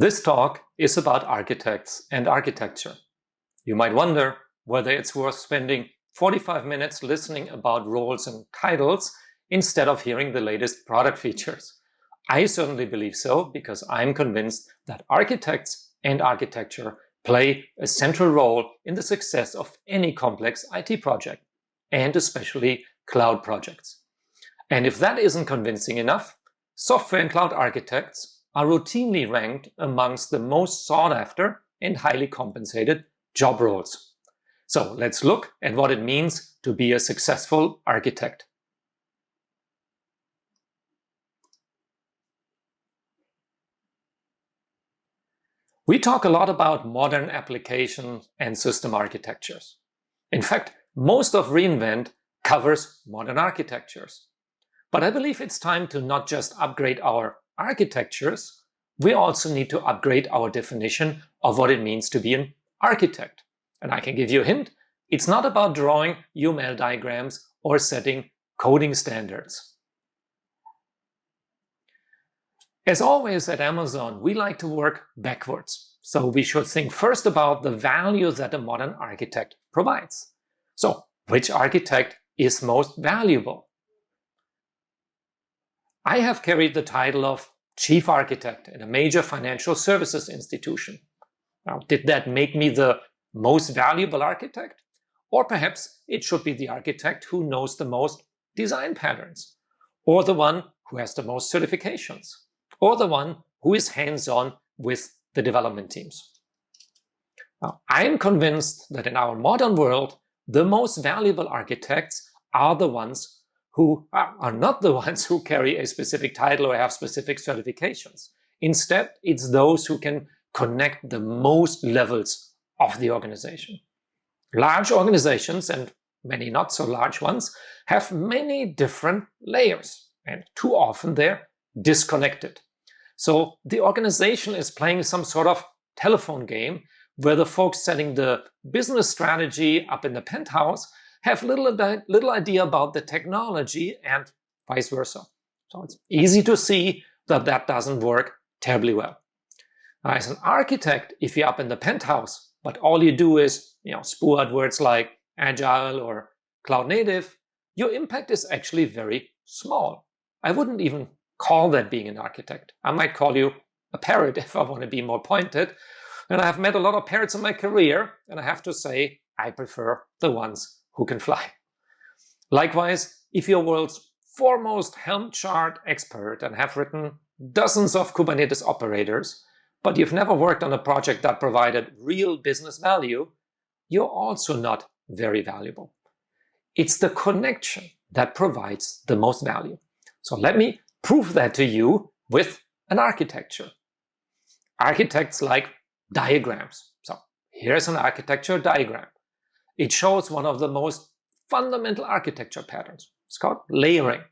This talk is about architects and architecture. You might wonder whether it's worth spending 45 minutes listening about roles and titles instead of hearing the latest product features. I certainly believe so because I'm convinced that architects and architecture play a central role in the success of any complex IT project, and especially cloud projects. And if that isn't convincing enough, software and cloud architects are routinely ranked amongst the most sought after and highly compensated job roles. So let's look at what it means to be a successful architect. We talk a lot about modern application and system architectures. In fact, most of re:Invent covers modern architectures. But I believe it's time to not just upgrade our architectures, we also need to upgrade our definition of what it means to be an architect. And I can give you a hint, it's not about drawing UML diagrams or setting coding standards. As always at Amazon, we like to work backwards. So we should think first about the value that a modern architect provides. So which architect is most valuable? I have carried the title of Chief Architect in a major financial services institution. Now, did that make me the most valuable architect? Or perhaps it should be the architect who knows the most design patterns, or the one who has the most certifications, or the one who is hands-on with the development teams. Now, I'm convinced that in our modern world, the most valuable architects are the ones who are not the ones who carry a specific title or have specific certifications. Instead, it's those who can connect the most levels of the organization. Large organizations, and many not so large ones, have many different layers, and too often they're disconnected. So the organization is playing some sort of telephone game where the folks setting the business strategy up in the penthouse have little idea about the technology and vice versa. So it's easy to see that that doesn't work terribly well. Now, as an architect, if you're up in the penthouse, but all you do is spew out words like agile or cloud native, your impact is actually very small. I wouldn't even call that being an architect. I might call you a parrot if I want to be more pointed. And I've met a lot of parrots in my career, and I have to say I prefer the ones who can fly. Likewise, if you're world's foremost Helm chart expert and have written dozens of Kubernetes operators, but you've never worked on a project that provided real business value, you're also not very valuable. It's the connection that provides the most value. So let me prove that to you with an architecture. Architects like diagrams. So here's an architecture diagram. It shows one of the most fundamental architecture patterns. It's called layering.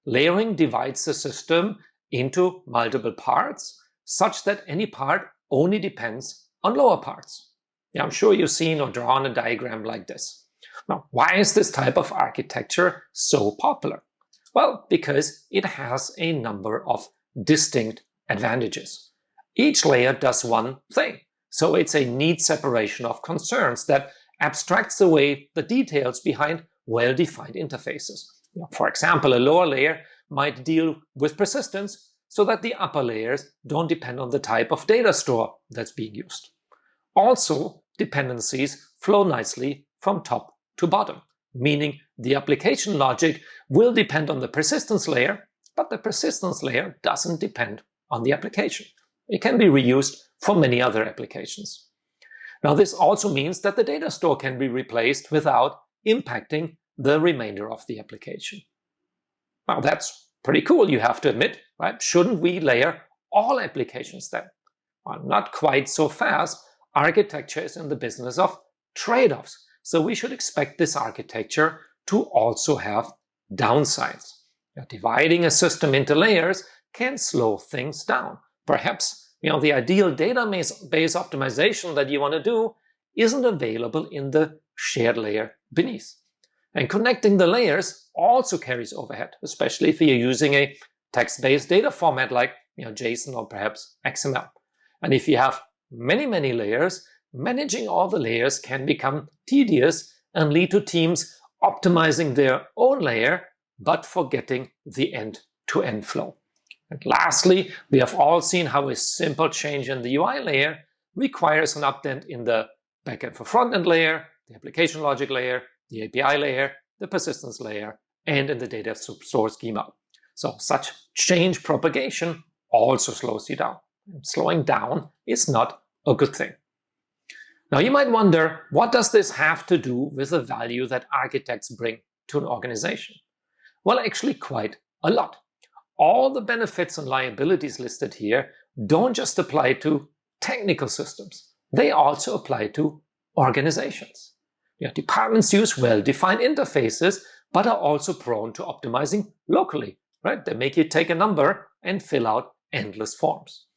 Layering divides the system into multiple parts such that any part only depends on lower parts. Yeah, I'm sure you've seen or drawn a diagram like this. Now, why is this type of architecture so popular? Well, because it has a number of distinct advantages. Each layer does one thing. So it's a neat separation of concerns that abstracts away the details behind well-defined interfaces. For example, a lower layer might deal with persistence so that the upper layers don't depend on the type of data store that's being used. Also, dependencies flow nicely from top to bottom, meaning the application logic will depend on the persistence layer, but the persistence layer doesn't depend on the application. It can be reused for many other applications. Now, this also means that the data store can be replaced without impacting the remainder of the application. Now, that's pretty cool, you have to admit, right? Shouldn't we layer all applications then? Well, not quite so fast. Architecture is in the business of trade-offs. So we should expect this architecture to also have downsides. Dividing a system into layers can slow things down. Perhaps the ideal database optimization that you want to do isn't available in the shared layer beneath. And connecting the layers also carries overhead, especially if you're using a text-based data format like JSON or perhaps XML. And if you have many layers, managing all the layers can become tedious and lead to teams optimizing their own layer, but forgetting the end-to-end flow. And lastly, we have all seen how a simple change in the UI layer requires an update in the backend for front-end layer, the application logic layer, the API layer, the persistence layer, and in the data store schema. So such change propagation also slows you down. And slowing down is not a good thing. Now you might wonder, what does this have to do with the value that architects bring to an organization? Well, actually quite a lot. All the benefits and liabilities listed here don't just apply to technical systems. They also apply to organizations. Departments use well-defined interfaces, but are also prone to optimizing locally, right? They make you take a number and fill out endless forms.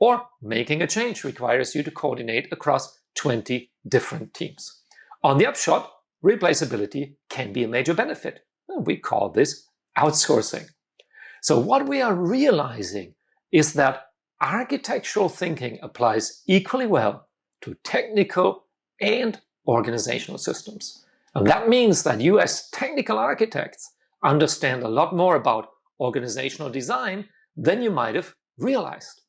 Or making a change requires you to coordinate across 20 different teams. On the upshot, replaceability can be a major benefit. We call this outsourcing. So what we are realizing is that architectural thinking applies equally well to technical and organizational systems. And that means that you as technical architects understand a lot more about organizational design than you might have realized.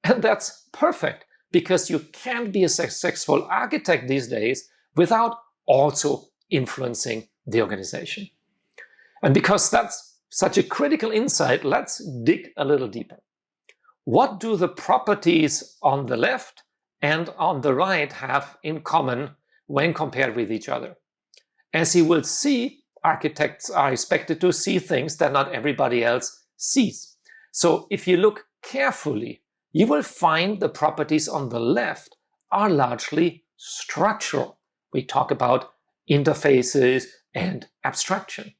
And that's perfect, because you can't be a successful architect these days without also influencing the organization. And because that's such a critical insight, let's dig a little deeper. What do the properties on the left and on the right have in common when compared with each other? As you will see, architects are expected to see things that not everybody else sees. So if you look carefully, you will find the properties on the left are largely structural. We talk about interfaces and abstraction.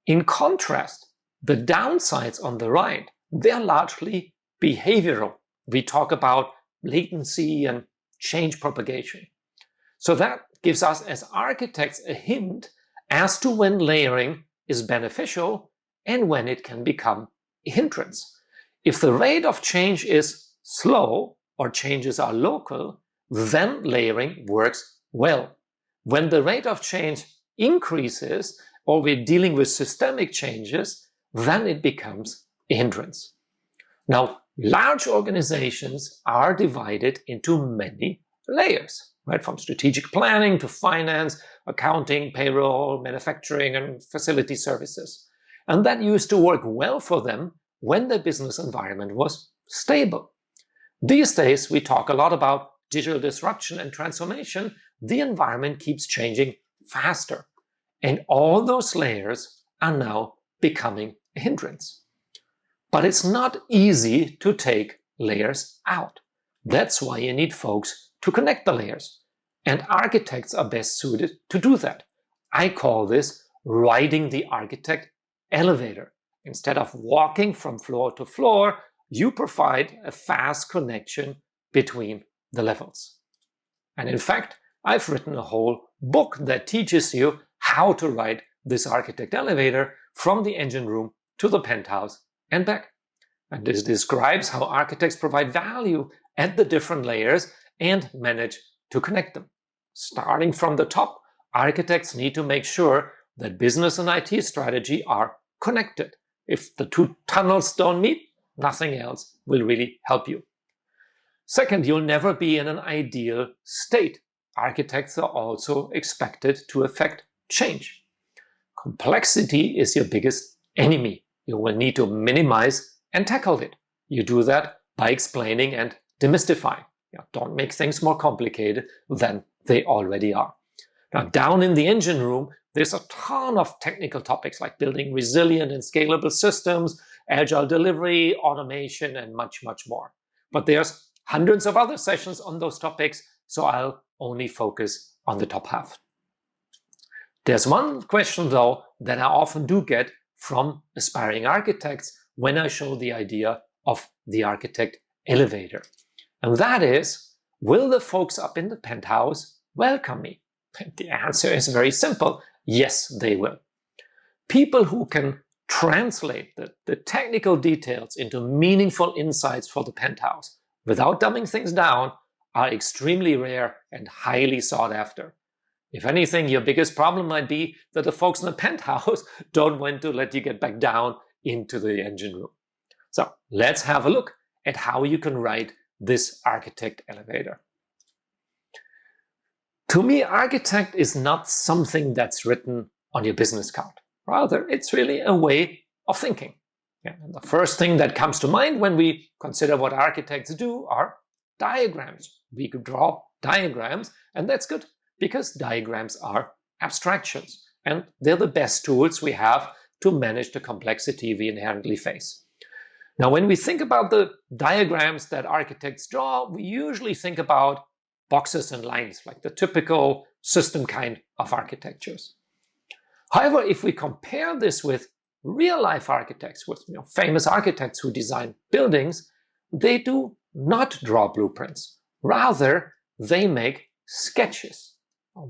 In contrast, the downsides on the right, they're largely behavioral. We talk about latency and change propagation. So that gives us as architects a hint as to when layering is beneficial and when it can become a hindrance. If the rate of change is slow or changes are local, then layering works well. When the rate of change increases or we're dealing with systemic changes, then it becomes a hindrance. Now, large organizations are divided into many layers, right? From strategic planning to finance, accounting, payroll, manufacturing, and facility services. And that used to work well for them when the business environment was stable. These days, we talk a lot about digital disruption and transformation. The environment keeps changing faster, and all those layers are now becoming a hindrance. But it's not easy to take layers out. That's why you need folks to connect the layers, and architects are best suited to do that. I call this riding the architect elevator. Instead of walking from floor to floor, you provide a fast connection between the levels. And in fact, I've written a whole book that teaches you how to ride this architect elevator from the engine room to the penthouse and back. And this describes how architects provide value at the different layers and manage to connect them. Starting from the top, architects need to make sure that business and IT strategy are connected. If the two tunnels don't meet, nothing else will really help you. Second, you'll never be in an ideal state. Architects are also expected to affect change. Complexity is your biggest enemy. You will need to minimize and tackle it. You do that by explaining and demystifying. Don't make things more complicated than they already are. Now, down in the engine room, there's a ton of technical topics like building resilient and scalable systems, agile delivery, automation, and much more. But there's hundreds of other sessions on those topics, so I'll only focus on the top half. There's one question, though, that I often do get from aspiring architects when I show the idea of the architect elevator. And that is, will the folks up in the penthouse welcome me? And the answer is very simple. Yes, they will. People who can translate the technical details into meaningful insights for the penthouse, without dumbing things down, are extremely rare and highly sought after. If anything, your biggest problem might be that the folks in the penthouse don't want to let you get back down into the engine room. So let's have a look at how you can write this architect elevator. To me, architect is not something that's written on your business card. Rather, it's really a way of thinking. And the first thing that comes to mind when we consider what architects do are diagrams. We could draw diagrams, and that's good because diagrams are abstractions, and they're the best tools we have to manage the complexity we inherently face. Now, when we think about the diagrams that architects draw, we usually think about boxes and lines, like the typical system kind of architectures. However, if we compare this with real-life architects, with famous architects who design buildings, they do not draw blueprints. Rather, they make sketches.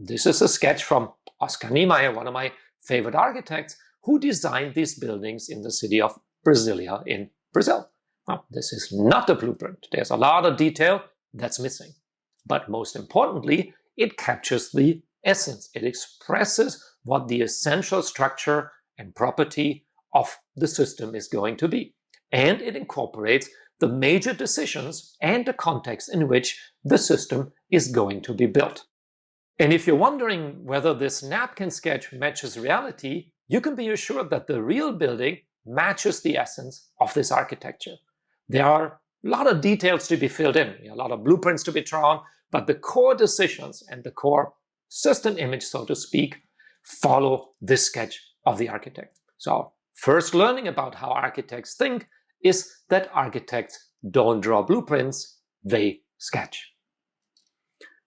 This is a sketch from Oscar Niemeyer, one of my favorite architects, who designed these buildings in the city of Brasilia in Brazil. Now, this is not a blueprint. There's a lot of detail that's missing. But most importantly, it captures the essence. It expresses what the essential structure and property of the system is going to be. And it incorporates the major decisions and the context in which the system is going to be built. And if you're wondering whether this napkin sketch matches reality, you can be assured that the real building matches the essence of this architecture. There are a lot of details to be filled in, a lot of blueprints to be drawn, but the core decisions and the core system image, so to speak, follow this sketch of the architect. So first learning about how architects think is that architects don't draw blueprints, they sketch.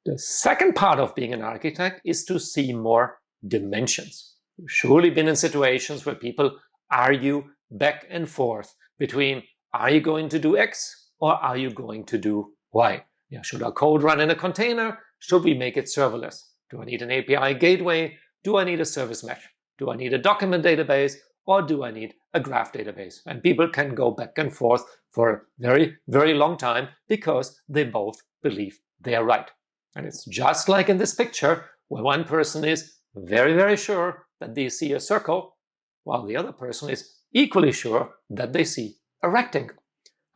The second part of being an architect is to see more dimensions. You've surely been in situations where people argue back and forth between, are you going to do X or are you going to do Y? Should our code run in a container? Should we make it serverless? Do I need an API gateway? Do I need a service mesh? Do I need a document database? Or do I need a graph database? And people can go back and forth for a very, very long time because they both believe they are right. And it's just like in this picture where one person is very, very sure that they see a circle, while the other person is equally sure that they see a rectangle.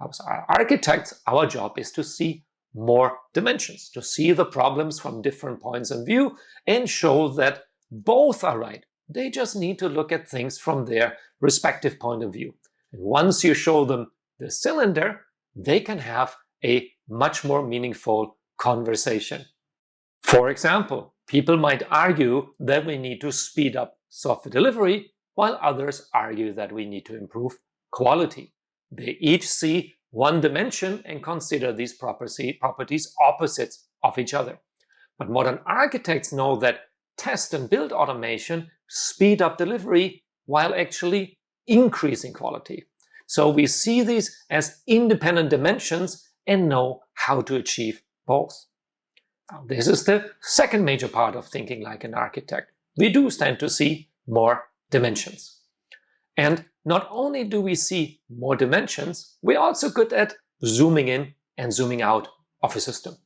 As architects, our job is to see more dimensions, to see the problems from different points of view and show that both are right. They just need to look at things from their respective point of view. And once you show them the cylinder, they can have a much more meaningful conversation. For example, people might argue that we need to speed up software delivery, while others argue that we need to improve quality. They each see one dimension and consider these properties opposites of each other. But modern architects know that test and build automation speed up delivery while actually increasing quality. So we see these as independent dimensions and know how to achieve both. Now, this is the second major part of thinking like an architect. We do stand to see more dimensions. And not only do we see more dimensions, we're also good at zooming in and zooming out of a system.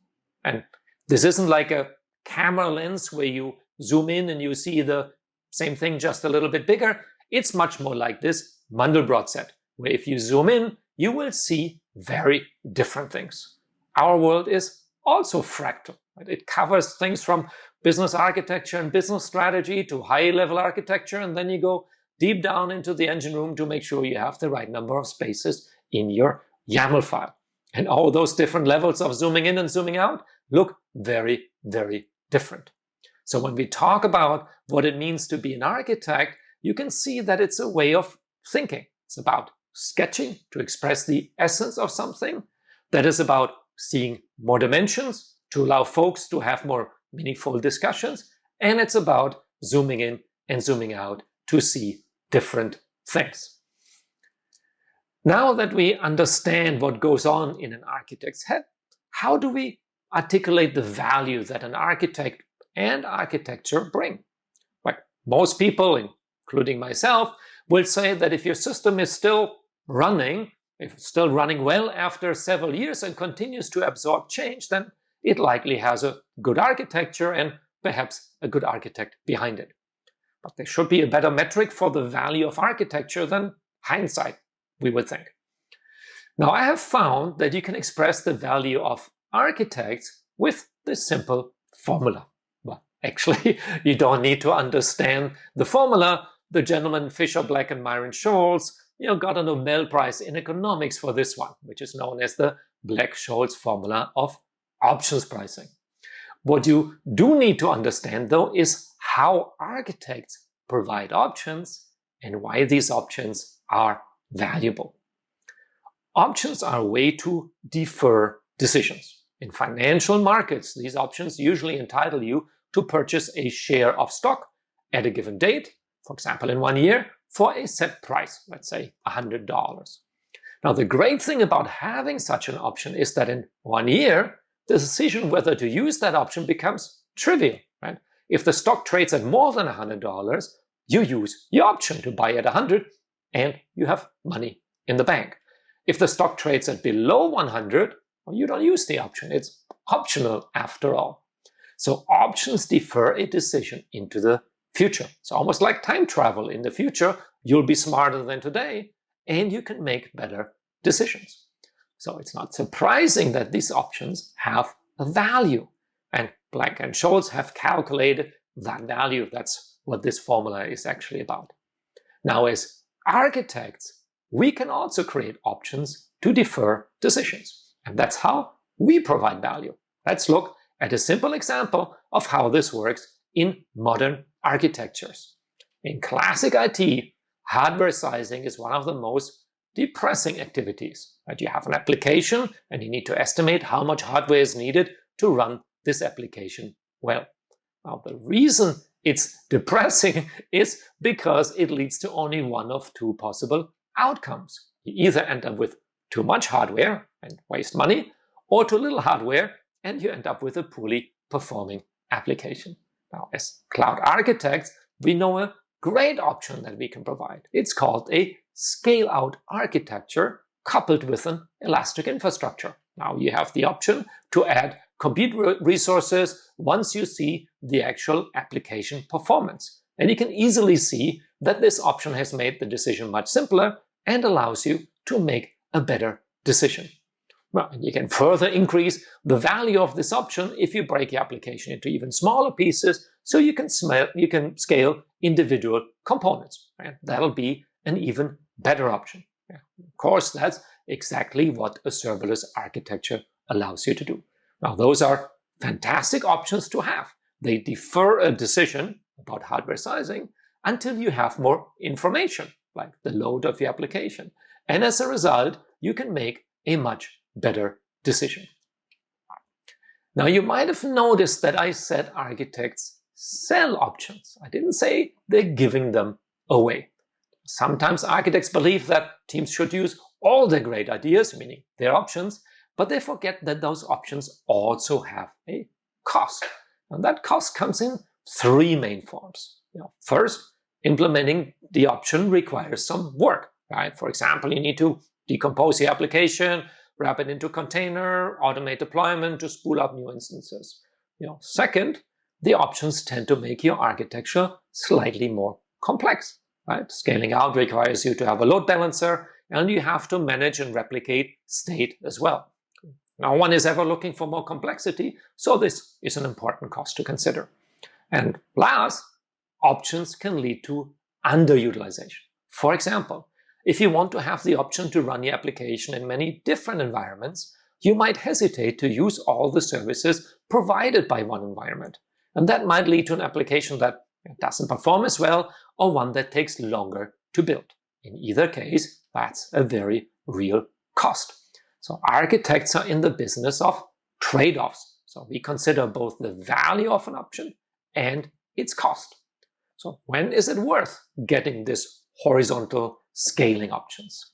And this isn't like a camera lens where you zoom in and you see the same thing just a little bit bigger. It's much more like this Mandelbrot set, where if you zoom in, you will see very different things. Our world is also fractal. Right? It covers things from business architecture and business strategy to high-level architecture, and then you go deep down into the engine room to make sure you have the right number of spaces in your YAML file. And all those different levels of zooming in and zooming out look very, very different. So when we talk about what it means to be an architect, you can see that it's a way of thinking. It's about sketching to express the essence of something. That is about seeing more dimensions to allow folks to have more meaningful discussions. And it's about zooming in and zooming out to see different things. Now that we understand what goes on in an architect's head, how do we articulate the value that an architect and architecture bring? Well, most people, including myself, will say that if your system is still running, If it's still running well after several years and continues to absorb change, then it likely has a good architecture and perhaps a good architect behind it. But there should be a better metric for the value of architecture than hindsight, we would think. Now, I have found that you can express the value of architects with this simple formula. Well, actually, you don't need to understand the formula. The gentleman Fisher Black and Myron Scholes, got a Nobel Prize in economics for this one, which is known as the Black-Scholes formula of options pricing. What you do need to understand, though, is how architects provide options and why these options are valuable. Options are a way to defer decisions. In financial markets, these options usually entitle you to purchase a share of stock at a given date, for example, in 1 year, for a set price, let's say $100. Now, the great thing about having such an option is that in 1 year, the decision whether to use that option becomes trivial, right? If the stock trades at more than $100, you use your option to buy at 100 and you have money in the bank. If the stock trades at below 100, well, you don't use the option. It's optional after all. So options defer a decision into the future. It's almost like time travel. In the future, you'll be smarter than today and you can make better decisions. So it's not surprising that these options have a value. And Black and Scholes have calculated that value. That's what this formula is actually about. Now, as architects, we can also create options to defer decisions. And that's how we provide value. Let's look at a simple example of how this works in modern architectures. In classic IT, hardware sizing is one of the most depressing activities. Right? You have an application and you need to estimate how much hardware is needed to run this application well. Now, the reason it's depressing is because it leads to only one of two possible outcomes. You either end up with too much hardware and waste money, or too little hardware and you end up with a poorly performing application. Now, as cloud architects, we know a great option that we can provide. It's called a scale-out architecture coupled with an elastic infrastructure. Now, you have the option to add compute resources once you see the actual application performance. And you can easily see that this option has made the decision much simpler and allows you to make a better decision. Well, and you can further increase the value of this option if you break your application into even smaller pieces so you can scale individual components. Right? That'll be an even better option. Yeah. Of course, that's exactly what a serverless architecture allows you to do. Now, those are fantastic options to have. They defer a decision about hardware sizing until you have more information, like the load of your application. And as a result, you can make a much better decision. Now, you might have noticed that I said architects sell options. I didn't say they're giving them away. Sometimes architects believe that teams should use all their great ideas, meaning their options, but they forget that those options also have a cost. And that cost comes in three main forms. First, implementing the option requires some work, right? For example, you need to decompose the application, wrap it into a container, automate deployment to spool up new instances. Second, the options tend to make your architecture slightly more complex, right? Scaling out requires you to have a load balancer, and you have to manage and replicate state as well. No one is ever looking for more complexity, so this is an important cost to consider. And last, options can lead to underutilization. For example, if you want to have the option to run your application in many different environments, you might hesitate to use all the services provided by one environment. And that might lead to an application that doesn't perform as well or one that takes longer to build. In either case, that's a very real cost. So architects are in the business of trade-offs. So we consider both the value of an option and its cost. So when is it worth getting this horizontal scaling options?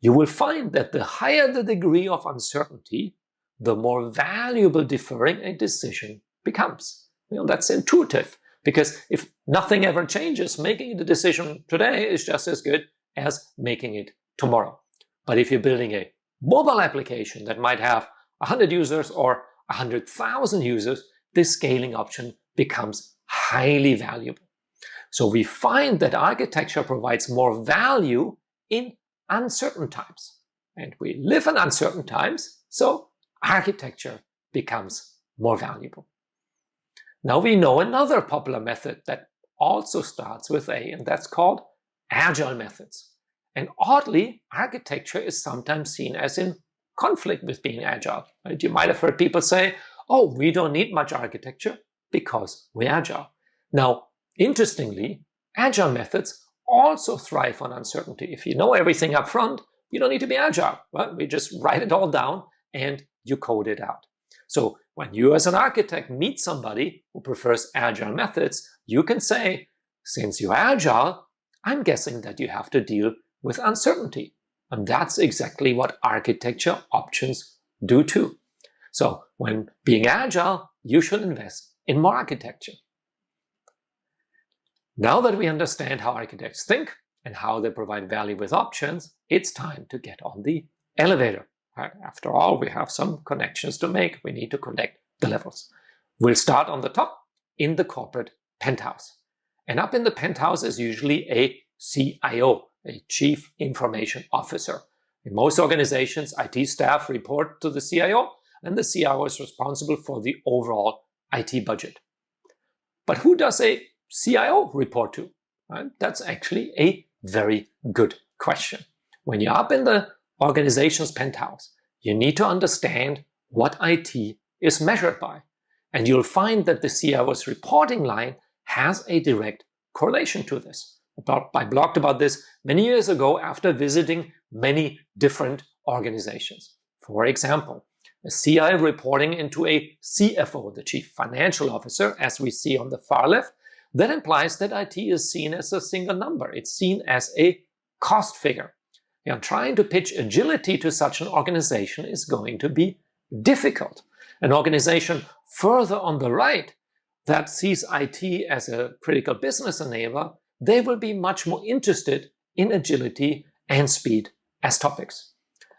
You will find that the higher the degree of uncertainty, the more valuable deferring a decision becomes. That's intuitive, because if nothing ever changes, making the decision today is just as good as making it tomorrow. But if you're building a mobile application that might have 100 users or 100,000 users, this scaling option becomes highly valuable. So we find that architecture provides more value in uncertain times. And we live in uncertain times, so architecture becomes more valuable. Now we know another popular method that also starts with A, and that's called agile methods. And oddly, architecture is sometimes seen as in conflict with being agile. Right? You might have heard people say, oh, we don't need much architecture because we're agile. Now, interestingly, agile methods also thrive on uncertainty. If you know everything up front, you don't need to be agile. Right? We just write it all down and you code it out. So when you as an architect meet somebody who prefers agile methods, you can say, since you're agile, I'm guessing that you have to deal with uncertainty. And that's exactly what architecture options do too. So when being agile, you should invest in more architecture. Now that we understand how architects think and how they provide value with options, it's time to get on the elevator. After all, we have some connections to make. We need to connect the levels. We'll start on the top in the corporate penthouse. And up in the penthouse is usually a CIO, a Chief Information Officer. In most organizations, IT staff report to the CIO, and the CIO is responsible for the overall IT budget. But who does a CIO report to? Right? That's actually a very good question. When you're up in the organization's penthouse, you need to understand what IT is measured by. And you'll find that the CIO's reporting line has a direct correlation to this. I blogged about this many years ago after visiting many different organizations. For example, a CIO reporting into a CFO, the Chief Financial Officer, as we see on the far left, that implies that IT is seen as a single number. It's seen as a cost figure. Trying to pitch agility to such an organization is going to be difficult. An organization further on the right that sees IT as a critical business enabler, they will be much more interested in agility and speed as topics.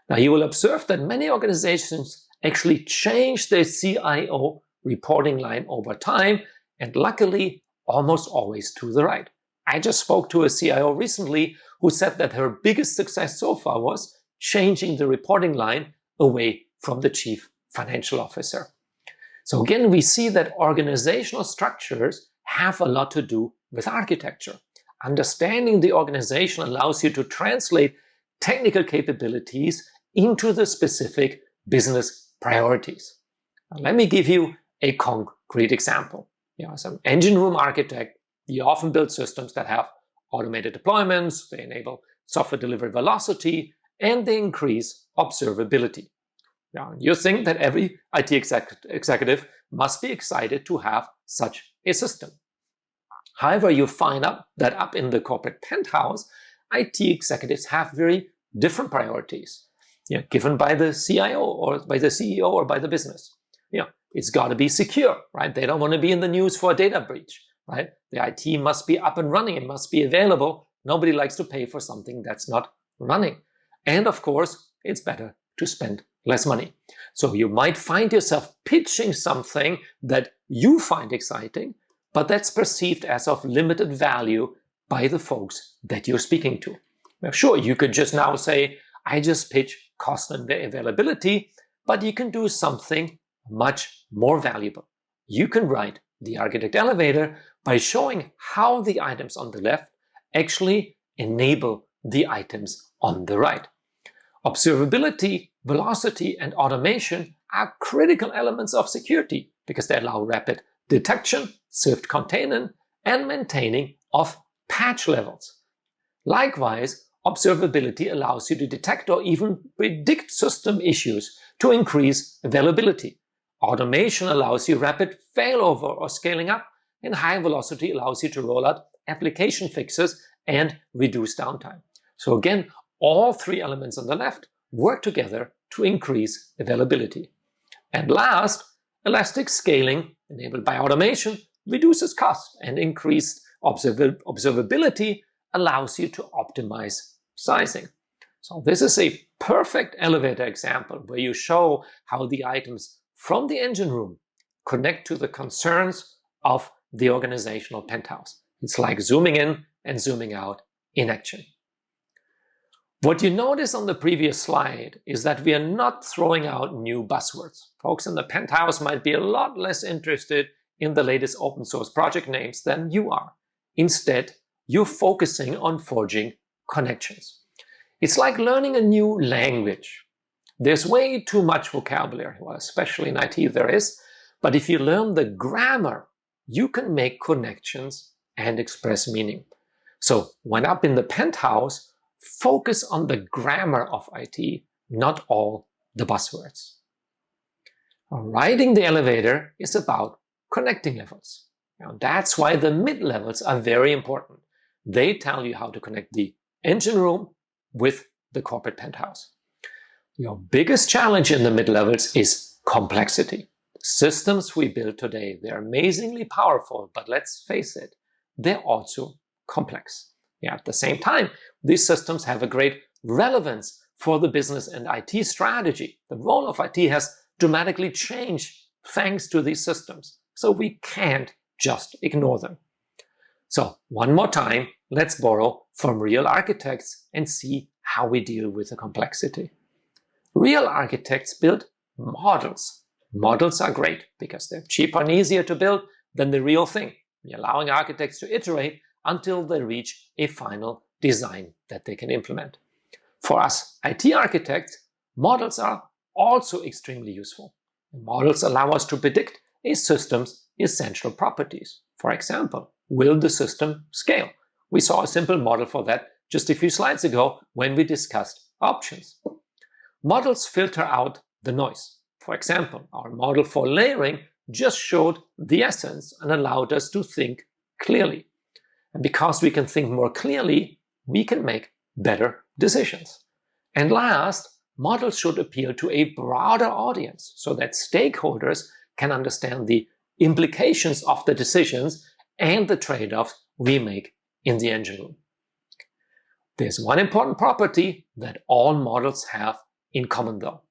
Now you will observe that many organizations actually change their CIO reporting line over time, and luckily almost always to the right. I just spoke to a CIO recently who said that her biggest success so far was changing the reporting line away from the Chief Financial Officer. So again, we see that organizational structures have a lot to do with architecture. Understanding the organization allows you to translate technical capabilities into the specific business priorities. Now, let me give you a concrete example. As an engine room architect, you often build systems that have automated deployments, they enable software delivery velocity, and they increase observability. Now, you think that every IT executive must be excited to have such a system. However, you find out that up in the corporate penthouse, IT executives have very different priorities, given by the CIO or by the CEO or by the business. It's got to be secure, right? They don't want to be in the news for a data breach, right? The IT must be up and running. It must be available. Nobody likes to pay for something that's not running. And of course, it's better to spend less money. So you might find yourself pitching something that you find exciting, but that's perceived as of limited value by the folks that you're speaking to. Now, sure, you could just now say, I just pitch cost and availability, but you can do something much more valuable. You can write the architect elevator by showing how the items on the left actually enable the items on the right. Observability, velocity, and automation are critical elements of security because they allow rapid detection, swift containment, and maintaining of patch levels. Likewise, observability allows you to detect or even predict system issues to increase availability. Automation allows you rapid failover or scaling up, and high velocity allows you to roll out application fixes and reduce downtime. So again, all three elements on the left work together to increase availability. And last, elastic scaling enabled by automation reduces cost, and increased observability allows you to optimize sizing. So this is a perfect elevator example where you show how the items from the engine room connect to the concerns of the organizational penthouse. It's like zooming in and zooming out in action. What you notice on the previous slide is that we are not throwing out new buzzwords. Folks in the penthouse might be a lot less interested in the latest open source project names than you are. Instead, you're focusing on forging connections. It's like learning a new language. There's way too much vocabulary, well, especially in IT there is, but if you learn the grammar, you can make connections and express meaning. So when up in the penthouse, focus on the grammar of IT, not all the buzzwords. Riding the elevator is about connecting levels. Now, that's why the mid-levels are very important. They tell you how to connect the engine room with the corporate penthouse. Your biggest challenge in the mid-levels is complexity. The systems we build today, they're amazingly powerful, but let's face it, they're also complex. Yeah, at the same time, these systems have a great relevance for the business and IT strategy. The role of IT has dramatically changed thanks to these systems, so we can't just ignore them. So one more time, let's borrow from real architects and see how we deal with the complexity. Real architects build models. Models are great because they're cheaper and easier to build than the real thing, allowing architects to iterate until they reach a final design that they can implement. For us IT architects, models are also extremely useful. Models allow us to predict a system's essential properties. For example, will the system scale? We saw a simple model for that just a few slides ago when we discussed options. Models filter out the noise. For example, our model for layering just showed the essence and allowed us to think clearly. And because we can think more clearly, we can make better decisions. And last, models should appeal to a broader audience so that stakeholders can understand the implications of the decisions and the trade-offs we make in the engine room. There's one important property that all models have in common though,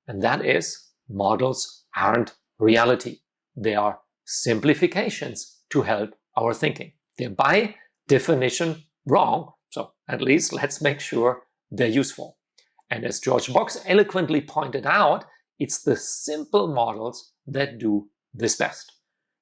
and that is models aren't reality. They are simplifications to help our thinking. They're by definition wrong, so at least let's make sure they're useful. And as George Box eloquently pointed out, it's the simple models that do this best.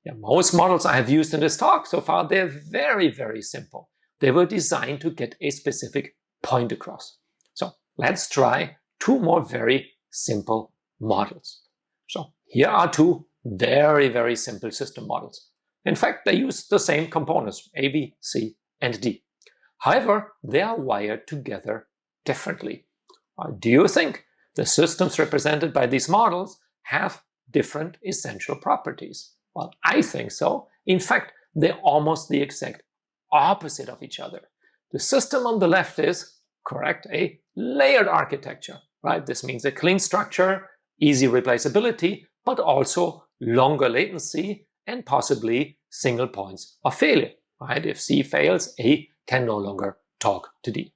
Yeah, most models I have used in this talk so far, they're very, very simple. They were designed to get a specific point across. So let's try two more very simple models. So here are two very, very simple system models. In fact, they use the same components, A, B, C, and D. However, they are wired together differently. Do you think the systems represented by these models have different essential properties? Well, I think so. In fact, they're almost the exact opposite of each other. The system on the left is, correct, a layered architecture, right? This means a clean structure, easy replaceability, but also longer latency and possibly single points of failure, right? If C fails, A can no longer talk to D.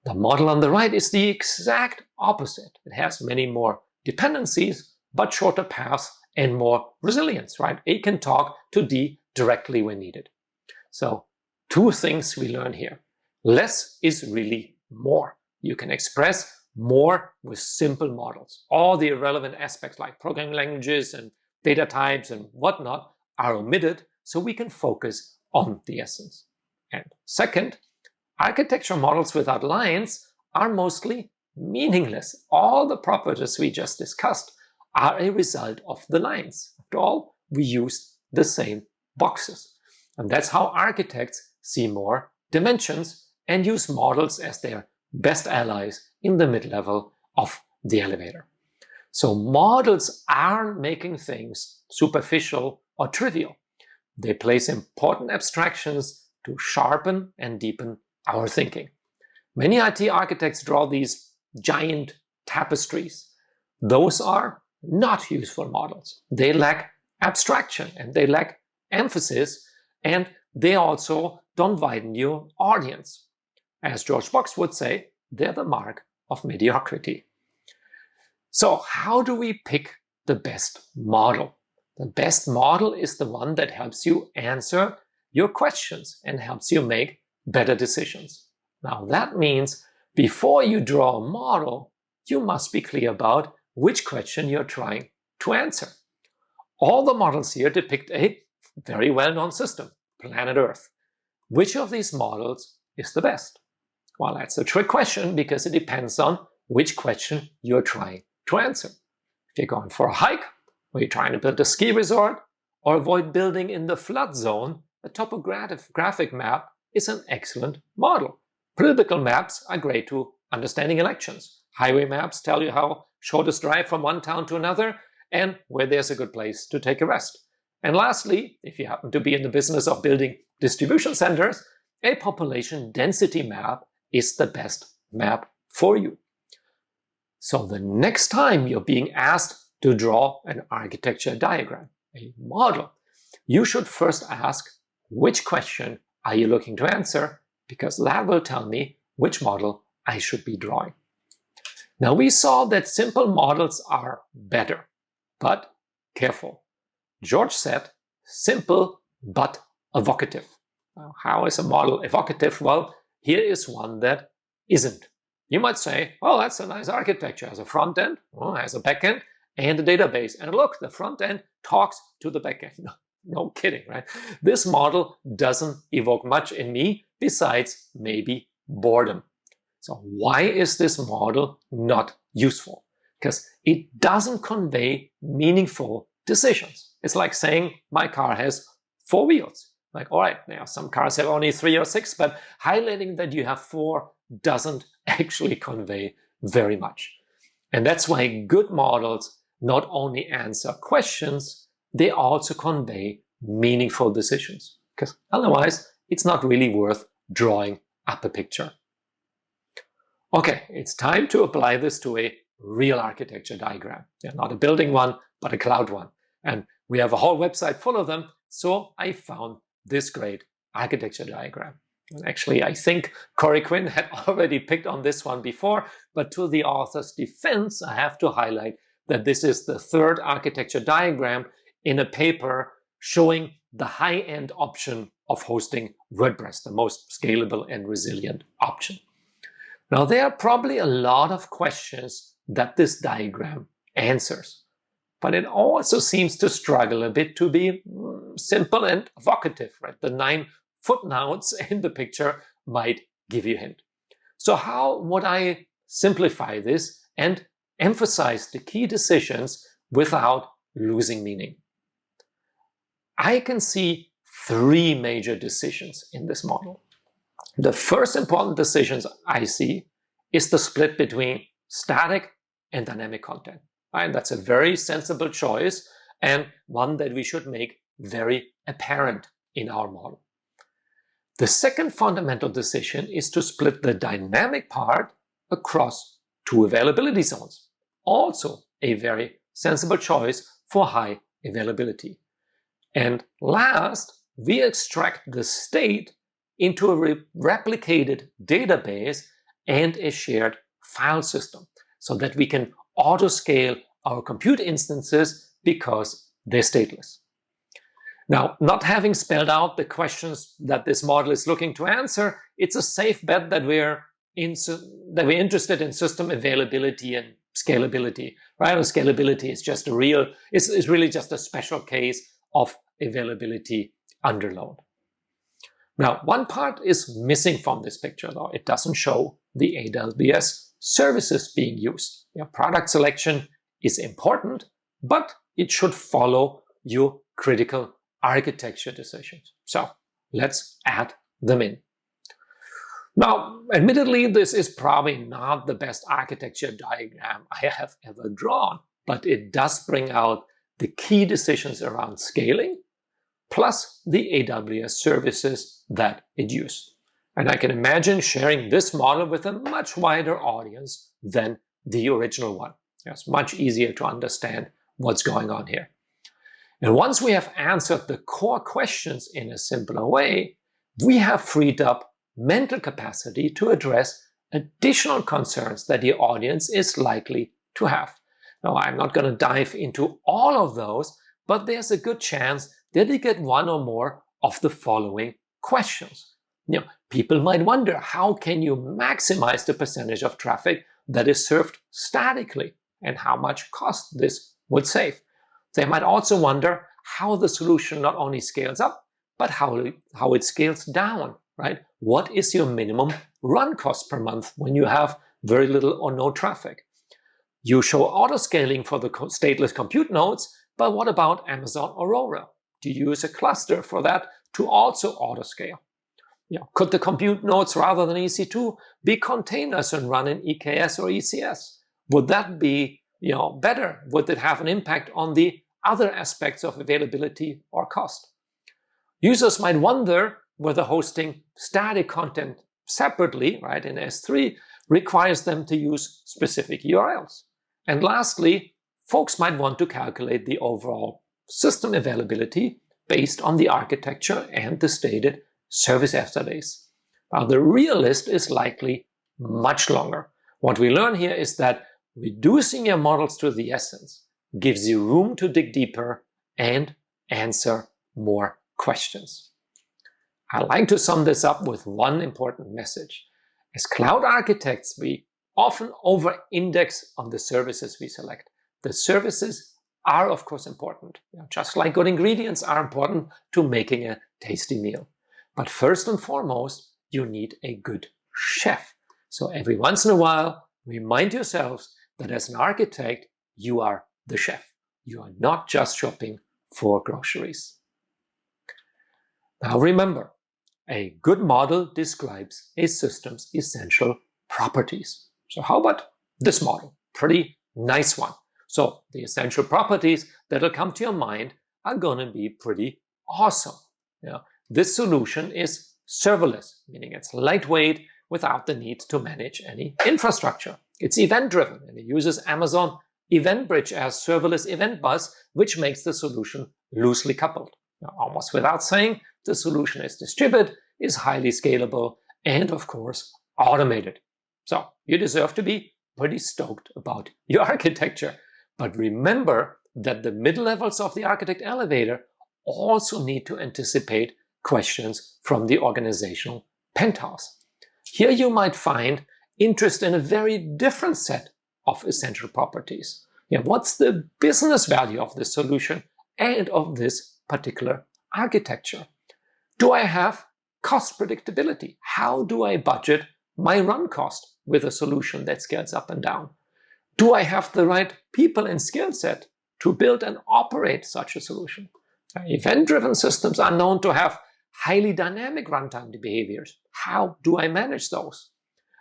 The model on the right is the exact opposite. It has many more dependencies, but shorter paths and more resilience, right? A can talk to D directly when needed. So two things we learn here. Less is really more. You can express more with simple models. All the irrelevant aspects like programming languages and data types and whatnot are omitted so we can focus on the essence. And second, architecture models without lines are mostly meaningless. All the properties we just discussed are a result of the lines. After all, we used the same boxes. And that's how architects see more dimensions and use models as their best allies in the mid-level of the elevator. So models aren't making things superficial or trivial. They place important abstractions to sharpen and deepen our thinking. Many IT architects draw these giant tapestries. Those are not useful models. They lack abstraction and they lack emphasis, and they also don't widen your audience. As George Box would say, they're the mark of mediocrity. So how do we pick the best model? The best model is the one that helps you answer your questions and helps you make better decisions. Now that means before you draw a model, you must be clear about which question you're trying to answer. All the models here depict a very well-known system, planet Earth. Which of these models is the best? Well, that's a trick question because it depends on which question you're trying to answer. If you're going for a hike, or you're trying to build a ski resort, or avoid building in the flood zone, a topographic map is an excellent model. Political maps are great to understanding elections. Highway maps tell you how shortest drive from one town to another and where there's a good place to take a rest. And lastly, if you happen to be in the business of building distribution centers, a population density map is the best map for you. So the next time you're being asked to draw an architecture diagram, a model, you should first ask, which question are you looking to answer? Because that will tell me which model I should be drawing. Now we saw that simple models are better, but careful. George said, simple but evocative. Now, how is a model evocative? Well, here is one that isn't. You might say, oh, that's a nice architecture. It has a front end, has a back end, and a database. And look, the front end talks to the back end. No kidding, right? This model doesn't evoke much in me besides maybe boredom. So why is this model not useful? Because it doesn't convey meaningful decisions. It's like saying my car has 4 wheels. Like, all right, now some cars have only 3 or 6, but highlighting that you have 4 doesn't actually convey very much. And that's why good models not only answer questions, they also convey meaningful decisions. Because otherwise, it's not really worth drawing up a picture. Okay, it's time to apply this to a real architecture diagram. Yeah, not a building one, but a cloud one. And we have a whole website full of them, so I found this great architecture diagram. And actually, I think Corey Quinn had already picked on this one before, but to the author's defense, I have to highlight that this is the third architecture diagram in a paper showing the high-end option of hosting WordPress, the most scalable and resilient option. Now, there are probably a lot of questions that this diagram answers, but it also seems to struggle a bit to be simple and evocative, right? The 9 footnotes in the picture might give you a hint. So how would I simplify this and emphasize the key decisions without losing meaning? I can see 3 major decisions in this model. The first important decisions I see is the split between static and dynamic content. And that's a very sensible choice and one that we should make very apparent in our model. The second fundamental decision is to split the dynamic part across 2 availability zones. Also a very sensible choice for high availability. And last, we extract the state into a replicated database and a shared file system so that we can auto-scale our compute instances because they're stateless. Now, not having spelled out the questions that this model is looking to answer, it's a safe bet that we're interested in system availability and scalability. Right? And scalability is just is really just a special case of availability under load. Now, one part is missing from this picture, though. It doesn't show the AWS services being used. Product selection is important, but it should follow your critical architecture decisions. So let's add them in. Now, admittedly, this is probably not the best architecture diagram I have ever drawn, but it does bring out the key decisions around scaling, plus the AWS services that it uses. And I can imagine sharing this model with a much wider audience than the original one. It's much easier to understand what's going on here. And once we have answered the core questions in a simpler way, we have freed up mental capacity to address additional concerns that the audience is likely to have. Now, I'm not going to dive into all of those, but there's a good chance that you get one or more of the following questions. People might wonder, how can you maximize the percentage of traffic that is served statically and how much cost this would save? They might also wonder how the solution not only scales up, but how it scales down, right? What is your minimum run cost per month when you have very little or no traffic? You show auto-scaling for the stateless compute nodes, but what about Amazon Aurora? Do you use a cluster for that to also auto-scale? Could the compute nodes rather than EC2 be containers and run in EKS or ECS? Would that be better? Would it have an impact on the other aspects of availability or cost? Users might wonder whether hosting static content separately, right, in S3 requires them to use specific URLs. And lastly, folks might want to calculate the overall system availability based on the architecture and the stated service SLAs. Now, the real list is likely much longer. What we learn here is that reducing your models to the essence gives you room to dig deeper and answer more questions. I like to sum this up with one important message. As cloud architects, we often over-index on the services we select. The services are, of course, important. Just like good ingredients are important to making a tasty meal. But first and foremost, you need a good chef. So every once in a while, remind yourselves that as an architect, you are the chef. You are not just shopping for groceries. Now remember, a good model describes a system's essential properties. So how about this model? Pretty nice one. So the essential properties that'll come to your mind are going to be pretty awesome. This solution is serverless, meaning it's lightweight without the need to manage any infrastructure. It's event-driven, and it uses Amazon EventBridge as serverless event bus, which makes the solution loosely coupled. Now, almost without saying, the solution is distributed, is highly scalable, and of course, automated. So you deserve to be pretty stoked about your architecture. But remember that the mid-levels of the architect elevator also need to anticipate questions from the organizational penthouse. Here you might find interest in a very different set of essential properties. What's the business value of this solution and of this particular architecture? Do I have cost predictability? How do I budget my run cost with a solution that scales up and down? Do I have the right people and skill set to build and operate such a solution? Event-driven systems are known to have highly dynamic runtime behaviors. How do I manage those?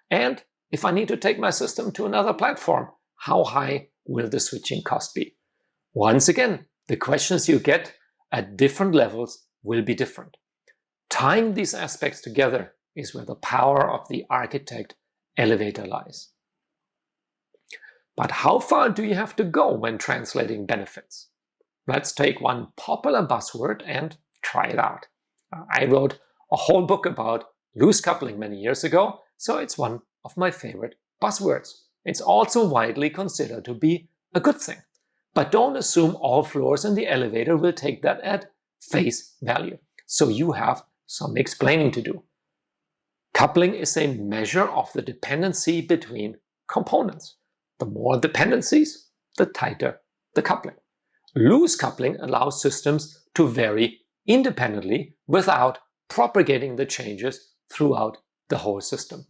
And if I need to take my system to another platform, how high will the switching cost be? Once again, the questions you get at different levels will be different. Tying these aspects together is where the power of the architect elevator lies. But how far do you have to go when translating benefits? Let's take one popular buzzword and try it out. I wrote a whole book about loose coupling many years ago, so it's one of my favorite buzzwords. It's also widely considered to be a good thing. But don't assume all floors in the elevator will take that at face value. So you have some explaining to do. Coupling is a measure of the dependency between components. The more dependencies, the tighter the coupling. Loose coupling allows systems to vary independently without propagating the changes throughout the whole system.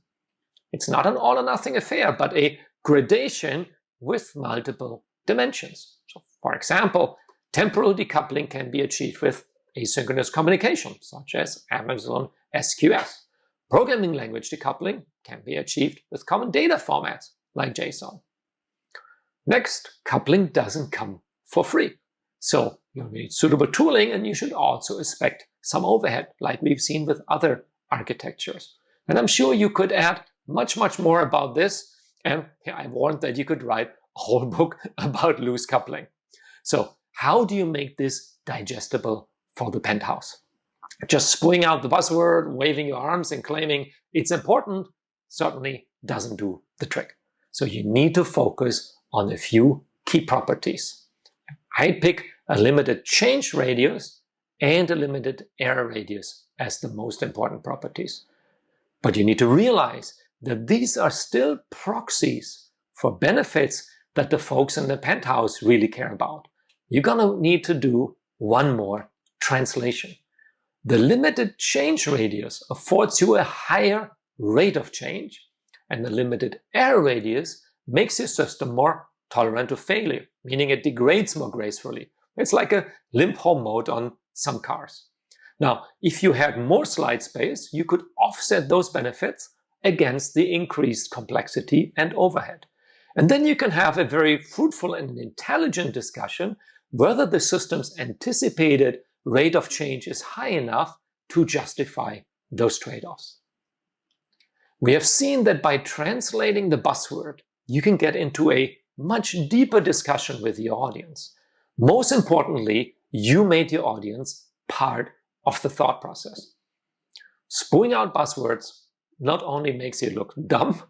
It's not an all or nothing affair, but a gradation with multiple dimensions. So, for example, temporal decoupling can be achieved with asynchronous communication, such as Amazon SQS. Programming language decoupling can be achieved with common data formats like JSON. Next, coupling doesn't come for free. So you need suitable tooling, and you should also expect some overhead, like we've seen with other architectures. And I'm sure you could add much more about this. And I warned that you could write a whole book about loose coupling. So how do you make this digestible for the penthouse? Just spewing out the buzzword, waving your arms and claiming it's important certainly doesn't do the trick. So you need to focus on a few key properties. I'd pick a limited change radius and a limited error radius as the most important properties. But you need to realize that these are still proxies for benefits that the folks in the penthouse really care about. You're gonna need to do one more translation. The limited change radius affords you a higher rate of change, and the limited error radius makes your system more tolerant to failure, meaning it degrades more gracefully. It's like a limp home mode on some cars. Now, if you had more slide space, you could offset those benefits against the increased complexity and overhead. And then you can have a very fruitful and intelligent discussion whether the system's anticipated rate of change is high enough to justify those trade-offs. We have seen that by translating the buzzword, you can get into a much deeper discussion with your audience. Most importantly, you made your audience part of the thought process. Spewing out buzzwords not only makes you look dumb,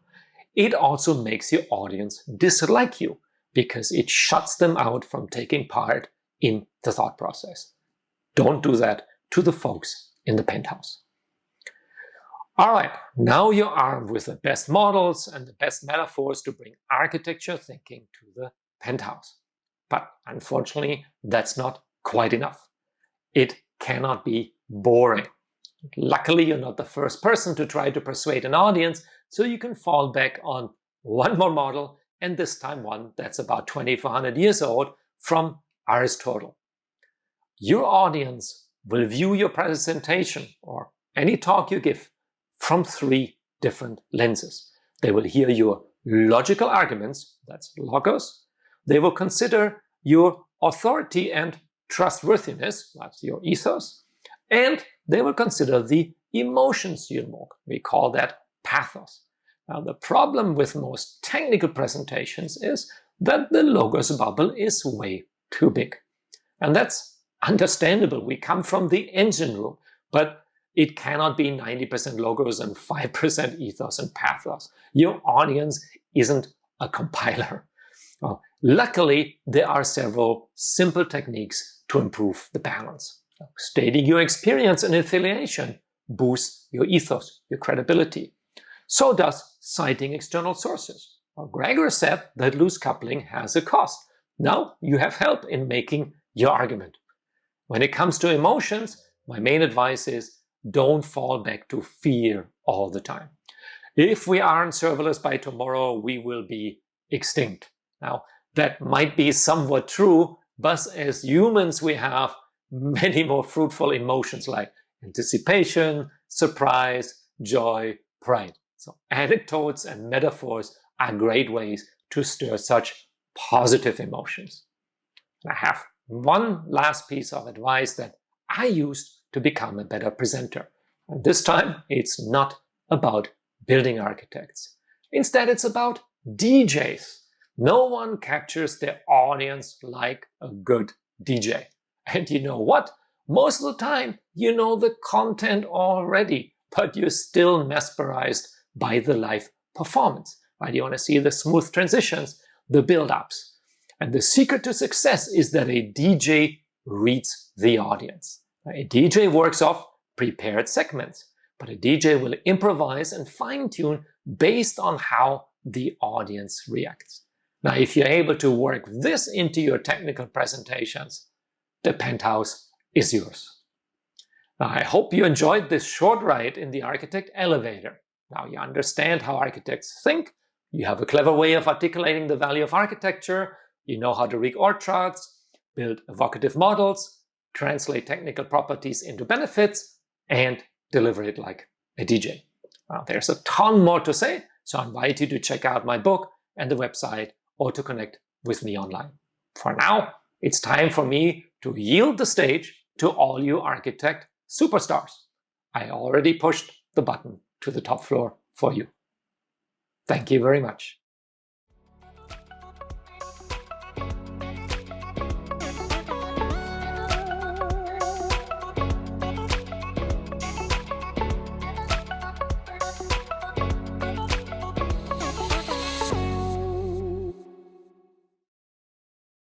it also makes your audience dislike you because it shuts them out from taking part in the thought process. Don't do that to the folks in the penthouse. All right, now you're armed with the best models and the best metaphors to bring architecture thinking to the penthouse. But unfortunately, that's not quite enough. It cannot be boring. Luckily, you're not the first person to try to persuade an audience, so you can fall back on one more model, and this time one that's about 2,400 years old, from Aristotle. Your audience will view your presentation or any talk you give from 3 different lenses. They will hear your logical arguments, that's logos. They will consider your authority and trustworthiness, that's your ethos. And they will consider the emotions you invoke. We call that pathos. Now, the problem with most technical presentations is that the logos bubble is way too big. And that's understandable. We come from the engine room, but it cannot be 90% logos and 5% ethos and pathos. Your audience isn't a compiler. Well, luckily, there are several simple techniques to improve the balance. Stating your experience and affiliation boosts your ethos, your credibility. So does citing external sources. Well, Gregor said that loose coupling has a cost. Now you have help in making your argument. When it comes to emotions, my main advice is don't fall back to fear all the time. If we aren't serverless by tomorrow, we will be extinct. Now, that might be somewhat true, but as humans, we have many more fruitful emotions like anticipation, surprise, joy, pride. So anecdotes and metaphors are great ways to stir such positive emotions. I have one last piece of advice that I used to become a better presenter. And this time, it's not about building architects. Instead, it's about DJs. No one captures their audience like a good DJ. And you know what? Most of the time, you know the content already, but you're still mesmerized by the live performance. Right? You want to see the smooth transitions, the build-ups. And the secret to success is that a DJ reads the audience. A DJ works off prepared segments, but a DJ will improvise and fine-tune based on how the audience reacts. Now, if you're able to work this into your technical presentations, the penthouse is yours. Now, I hope you enjoyed this short ride in the Architect Elevator. Now you understand how architects think, you have a clever way of articulating the value of architecture, you know how to read org charts, build evocative models, translate technical properties into benefits, and deliver it like a DJ. Well, there's a ton more to say, so I invite you to check out my book and the website or to connect with me online. For now, it's time for me to yield the stage to all you architect superstars. I already pushed the button to the top floor for you. Thank you very much.